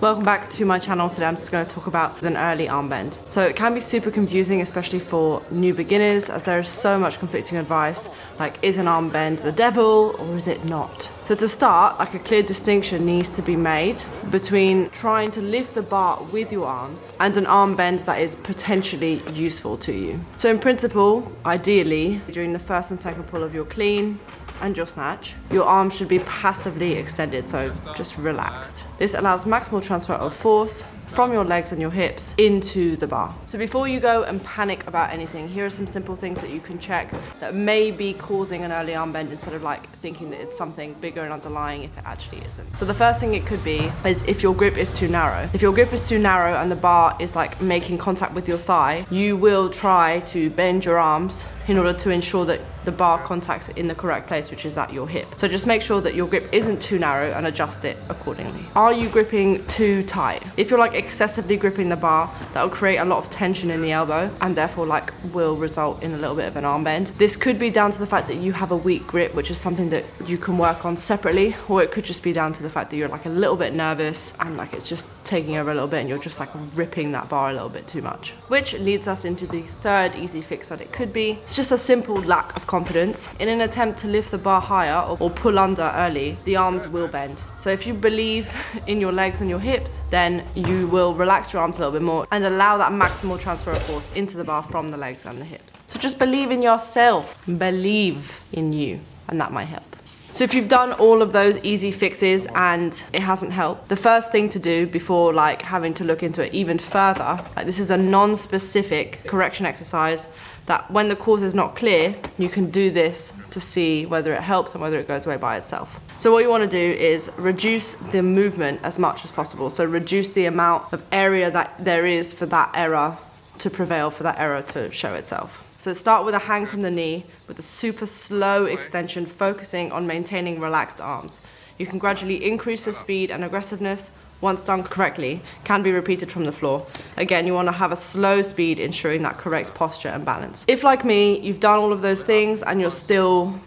Welcome back to my channel. Today I'm just going to talk about an early arm bend. So it can be super confusing, especially for new beginners, as there is so much conflicting advice, like is an arm bend the devil or is it not? So to start, like a clear distinction needs to be made between trying to lift the bar with your arms and an arm bend that is potentially useful to you. So in principle, ideally, during the first and second pull of your clean and your snatch, your arms should be passively extended, so just relaxed. This allows maximal transfer of force from your legs and your hips into the bar. So before you go and panic about anything, here are some simple things that you can check that may be causing an early arm bend instead of like thinking that it's something bigger and underlying if it actually isn't. So the first thing it could be is if your grip is too narrow. If your grip is too narrow and the bar is like making contact with your thigh, you will try to bend your arms in order to ensure that the bar contacts in the correct place, which is at your hip. So just make sure that your grip isn't too narrow and adjust it accordingly. Are you gripping too tight? If you're like excessively gripping the bar, that will create a lot of tension in the elbow and therefore like will result in a little bit of an arm bend. This could be down to the fact that you have a weak grip, which is something that you can work on separately, or it could just be down to the fact that you're like a little bit nervous and like it's just taking over a little bit and you're just like ripping that bar a little bit too much. Which leads us into the third easy fix that it could be. It's just a simple lack of confidence. In an attempt to lift the bar higher or pull under early, the arms will bend. So if you believe in your legs and your hips, then you will relax your arms a little bit more and allow that maximal transfer of force into the bar from the legs and the hips. So just believe in yourself, believe in you, and that might help. So if you've done all of those easy fixes and it hasn't helped, the first thing to do before like having to look into it even further, like this is a non-specific correction exercise that when the cause is not clear, you can do this to see whether it helps and whether it goes away by itself. So what you want to do is reduce the movement as much as possible. So reduce the amount of area that there is for that error to prevail, for that error to show itself. So start with a hang from the knee with a super slow extension, focusing on maintaining relaxed arms. You can gradually increase the speed and aggressiveness. Once done correctly, can be repeated from the floor. Again, you want to have a slow speed, ensuring that correct posture and balance. If, like me, you've done all of those things and you're still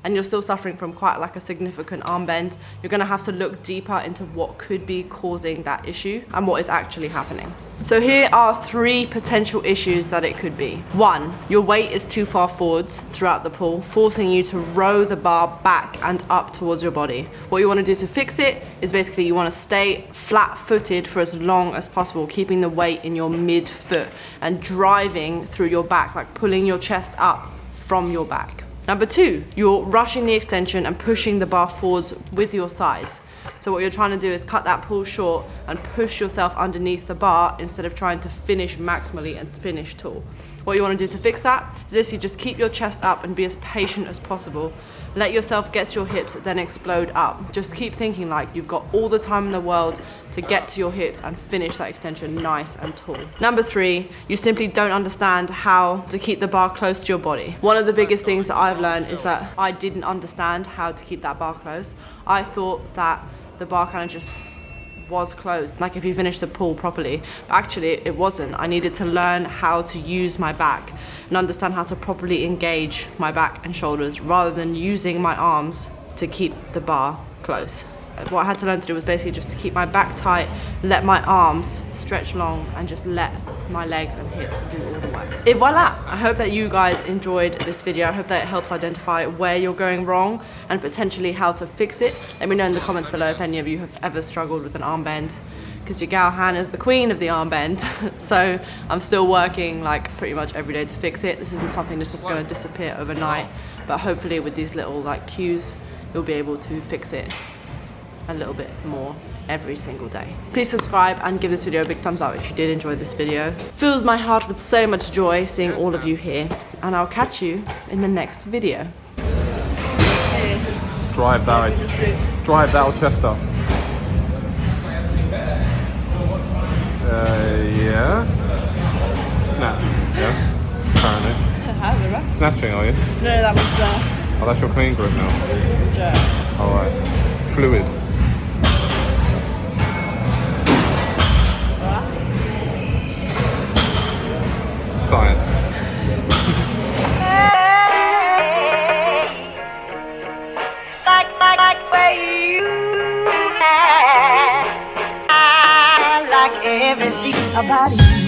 suffering from quite like a significant arm bend, you're going to have to look deeper into what could be causing that issue and what is actually happening. So here are 3 potential issues that it could be. 1, your weight is too far forwards throughout the pull, forcing you to row the bar back and up towards your body. What you want to do to fix it is basically you want to stay flat-footed for as long as possible, keeping the weight in your mid-foot and driving through your back, like pulling your chest up from your back. Number 2, you're rushing the extension and pushing the bar forwards with your thighs. So what you're trying to do is cut that pull short and push yourself underneath the bar instead of trying to finish maximally and finish tall. What you want to do to fix that is basically just keep your chest up and be as patient as possible. Let yourself get to your hips, then explode up. Just keep thinking like you've got all the time in the world to get to your hips and finish that extension nice and tall. Number 3, you simply don't understand how to keep the bar close to your body. One of the biggest things that I've learned is that I didn't understand how to keep that bar close. I thought that the bar kind of just was closed, like if you finish the pull properly. But actually it wasn't. I needed to learn how to use my back and understand how to properly engage my back and shoulders rather than using my arms to keep the bar close. What I had to learn to do was basically just to keep my back tight, let my arms stretch long and just let my legs and hips do all the work. Et voila! I hope that you guys enjoyed this video. I hope that it helps identify where you're going wrong and potentially how to fix it. Let me know in the comments below if any of you have ever struggled with an arm bend, because your gal Han is the queen of the arm bend. So I'm still working like pretty much every day to fix it. This isn't something that's just going to disappear overnight, but hopefully with these little like cues, you'll be able to fix it a little bit more every single day. Please subscribe and give this video a big thumbs up if you did enjoy this video. Fills my heart with so much joy seeing all of you here, and I'll catch you in the next video. Drive that chest up. Yeah. Snatch. Yeah. Apparently. Snatching, are you? No, that was the... Oh, that's your clean grip now. It's a jerk. Alright. Fluid. Science. Like where you at. like everything about you.